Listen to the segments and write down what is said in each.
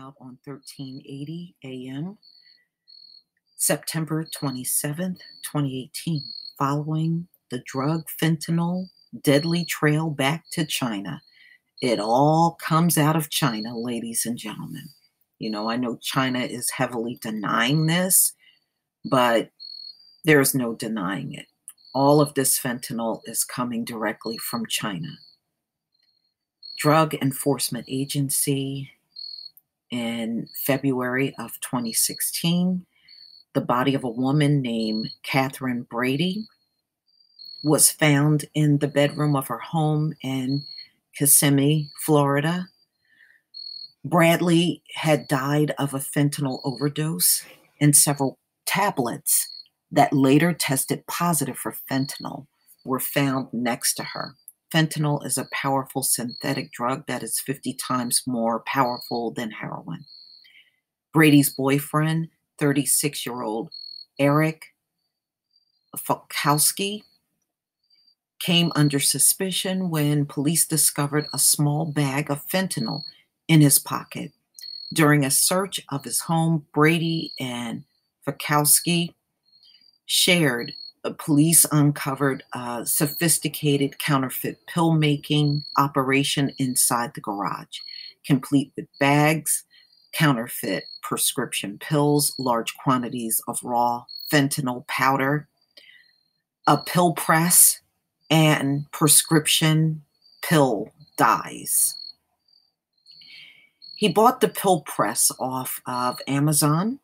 out on 1380 a.m., September 27th, 2018, following the drug fentanyl deadly trail back to China. It all comes out of China, ladies and gentlemen. I know China is heavily denying this, but there's no denying it. All of this fentanyl is coming directly from China. Drug Enforcement Agency in February of 2016, the body of a woman named Catherine Brady was found in the bedroom of her home in Kissimmee, Florida. Bradley had died of a fentanyl overdose, and several tablets that later tested positive for fentanyl were found next to her. Fentanyl is a powerful synthetic drug that is 50 times more powerful than heroin. Brady's boyfriend, 36-year-old Eric Falkowski, came under suspicion when police discovered a small bag of fentanyl in his pocket. During a search of his home, Brady and Falkowski shared. Police uncovered a sophisticated counterfeit pill-making operation inside the garage, complete with bags, counterfeit prescription pills, large quantities of raw fentanyl powder, a pill press, and prescription pill dyes. He bought the pill press off of Amazon.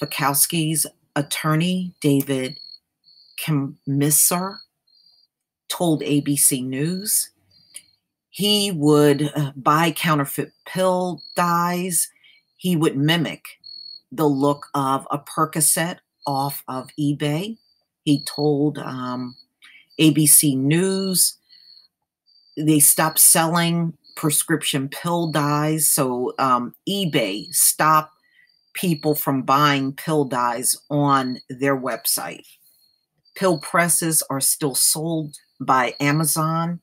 Falkowski's attorney, David Kmisser, told ABC News he would buy counterfeit pill dyes. He would mimic the look of a Percocet off of eBay. He told ABC News they stopped selling prescription pill dyes, so eBay stopped people from buying pill dyes on their website. Pill presses are still sold by Amazon,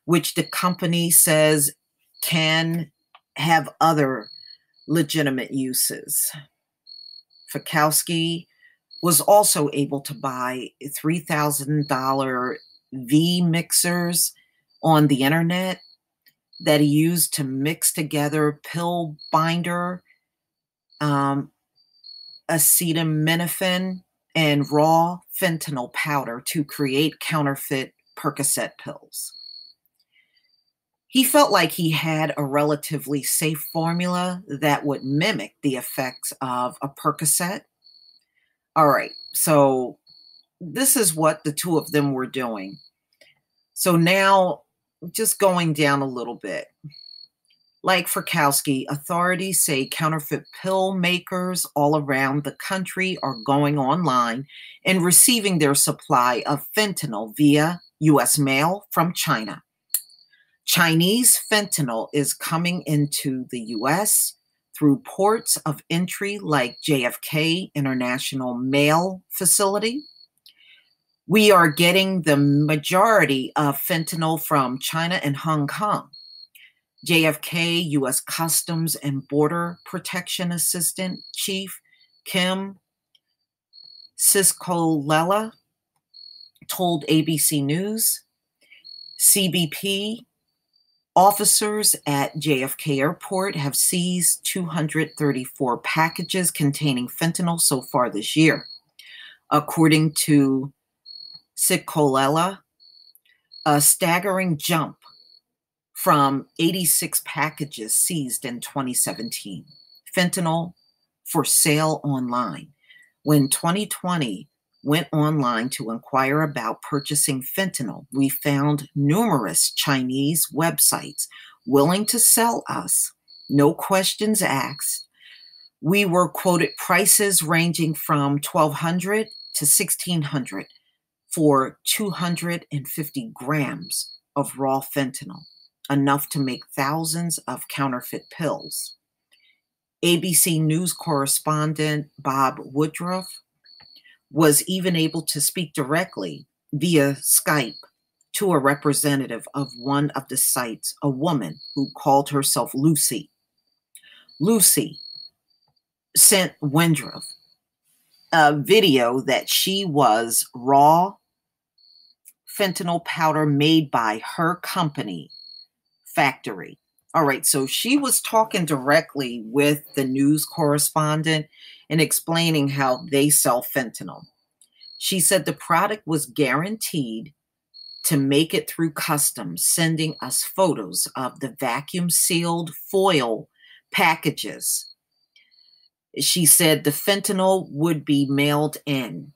which the company says can have other legitimate uses. Falkowski was also able to buy $3,000 V mixers on the internet that he used to together pill binder, acetaminophen, and raw fentanyl powder to create counterfeit Percocet pills. He felt like he had a relatively safe formula that would mimic the effects of a Percocet. All right, so this is what the two of them were doing. So now, just going down a little bit. Like Falkowski, authorities say counterfeit pill makers all around the country are going online and receiving their supply of fentanyl via U.S. mail from China. Chinese fentanyl is coming into the U.S. through ports of entry like JFK International Mail Facility. We are getting the majority of fentanyl from China and Hong Kong. JFK U.S. Customs and Border Protection Assistant Chief Kim Siskolela told ABC News. CBP officers at JFK Airport have seized 234 packages containing fentanyl so far this year. According to Siskolela, a staggering jump from 86 packages seized in 2017. Fentanyl for sale online. When 2020 went online to inquire about purchasing fentanyl, we found numerous Chinese websites willing to sell us, no questions asked. We were quoted prices ranging from $1,200 to $1,600 for 250 grams of raw fentanyl, enough to make thousands of counterfeit pills. ABC News correspondent Bob Woodruff was even able to speak directly via Skype to a representative of one of the sites, a woman who called herself Lucy. Lucy sent Windruff a video that she was raw fentanyl powder made by her company factory. All right, so she was talking directly with the news correspondent and explaining how they sell fentanyl. She said the product was guaranteed to make it through customs, sending us photos of the vacuum sealed foil packages. She said the fentanyl would be mailed in.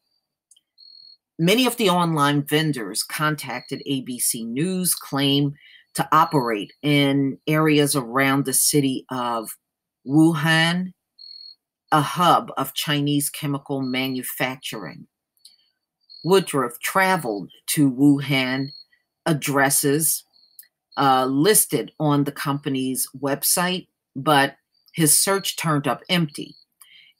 Many of the online vendors contacted ABC News claim to operate in areas around the city of Wuhan, a hub of Chinese chemical manufacturing. Woodruff traveled to Wuhan, addresses listed on the company's website, but his search turned up empty,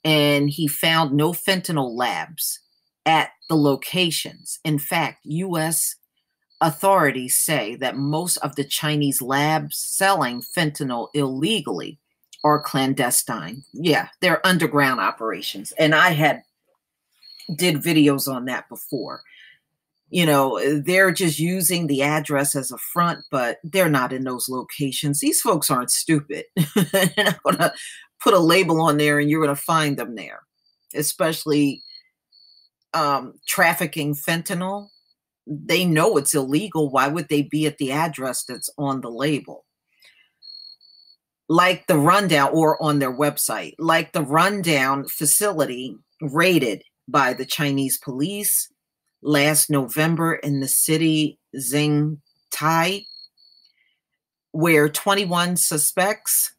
and he found no fentanyl labs at the locations. In fact, U.S. authorities say that most of the Chinese labs selling fentanyl illegally are clandestine. Yeah, they're underground operations. And I did videos on that before. You know, they're just using the address as a front, but they're not in those locations. These folks aren't stupid. They're not going to put a label on there and you're going to find them there, especially trafficking fentanyl. They know it's illegal. Why would they be at the address that's on the label? Like the rundown, or on their website, like the rundown facility raided by the Chinese police last November in the city Zhengtai, where 21 suspects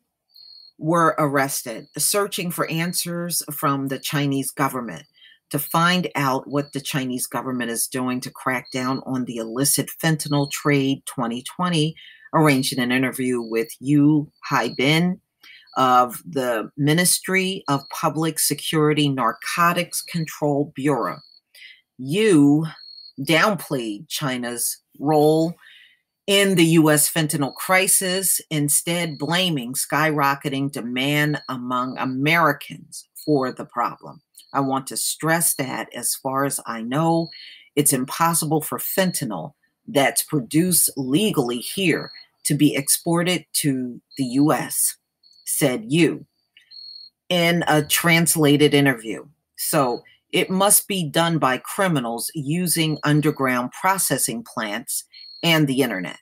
were arrested, searching for answers from the Chinese government to find out what the Chinese government is doing to crack down on the illicit fentanyl trade. 2020 arranged an interview with Yu Haibin of the Ministry of Public Security Narcotics Control Bureau. Yu downplayed China's role in the U.S. fentanyl crisis, instead blaming skyrocketing demand among Americans for the problem. I want to stress that, as far as I know, it's impossible for fentanyl that's produced legally here to be exported to the U.S., said Yu in a translated interview. So it must be done by criminals using underground processing plants and the internet.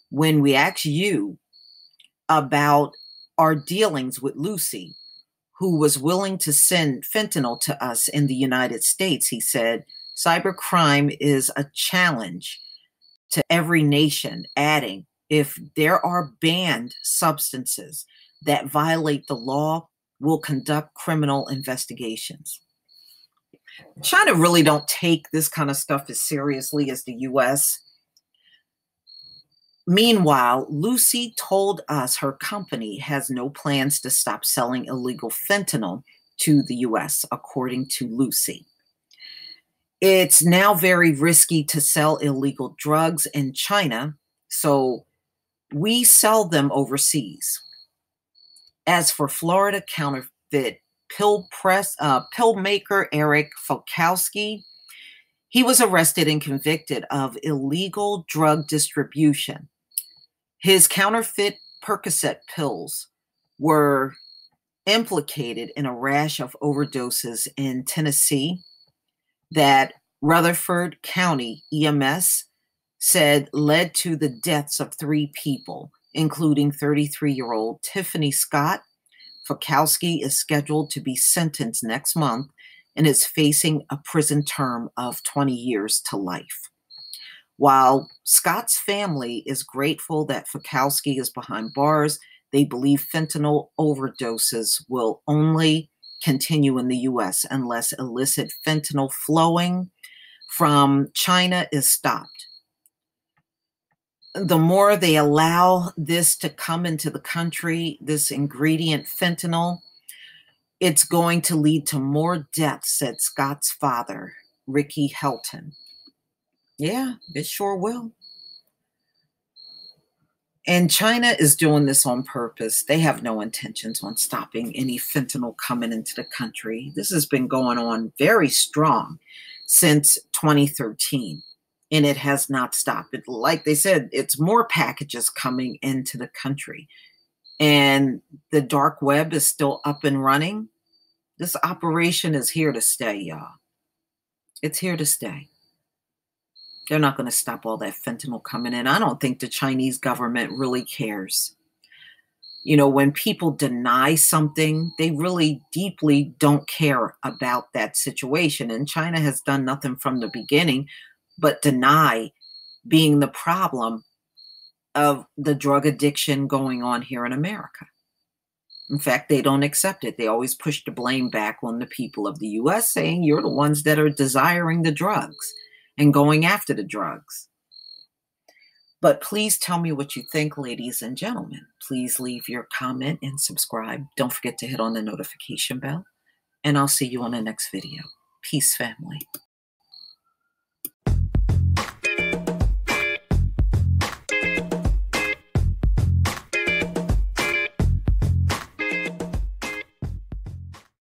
When we asked Yu about our dealings with Lucy, who was willing to send fentanyl to us in the United States, he said, cybercrime is a challenge to every nation, adding, if there are banned substances that violate the law, we'll conduct criminal investigations. China really don't take this kind of stuff as seriously as the U.S. Meanwhile, Lucy told us her company has no plans to stop selling illegal fentanyl to the U.S., according to Lucy. It's now very risky to sell illegal drugs in China, so we sell them overseas. As for Florida counterfeit pill maker Eric Falkowski, he was arrested and convicted of illegal drug distribution. His counterfeit Percocet pills were implicated in a rash of overdoses in Tennessee that Rutherford County EMS said led to the deaths of 3 people, including 33-year-old Tiffany Scott. Falkowski is scheduled to be sentenced next month and is facing a prison term of 20 years to life. While Scott's family is grateful that Falkowski is behind bars, they believe fentanyl overdoses will only continue in the U.S. unless illicit fentanyl flowing from China is stopped. The more they allow this to come into the country, this ingredient fentanyl, it's going to lead to more deaths, said Scott's father, Ricky Helton. Yeah, it sure will. And China is doing this on purpose. They have no intentions on stopping any fentanyl coming into the country. This has been going on very strong since 2013, and it has not stopped. Like they said, it's more packages coming into the country, and the dark web is still up and running. This operation is here to stay, y'all. It's here to stay. They're not going to stop all that fentanyl coming in. I don't think the Chinese government really cares. You know, when people deny something, they really deeply don't care about that situation. And China has done nothing from the beginning but deny being the problem of the drug addiction going on here in America. In fact, they don't accept it. They always push the blame back on the people of the US, saying you're the ones that are desiring the drugs and going after the drugs. But please tell me what you think, ladies and gentlemen. Please leave your comment and subscribe. Don't forget to hit on the notification bell. And I'll see you on the next video. Peace, family.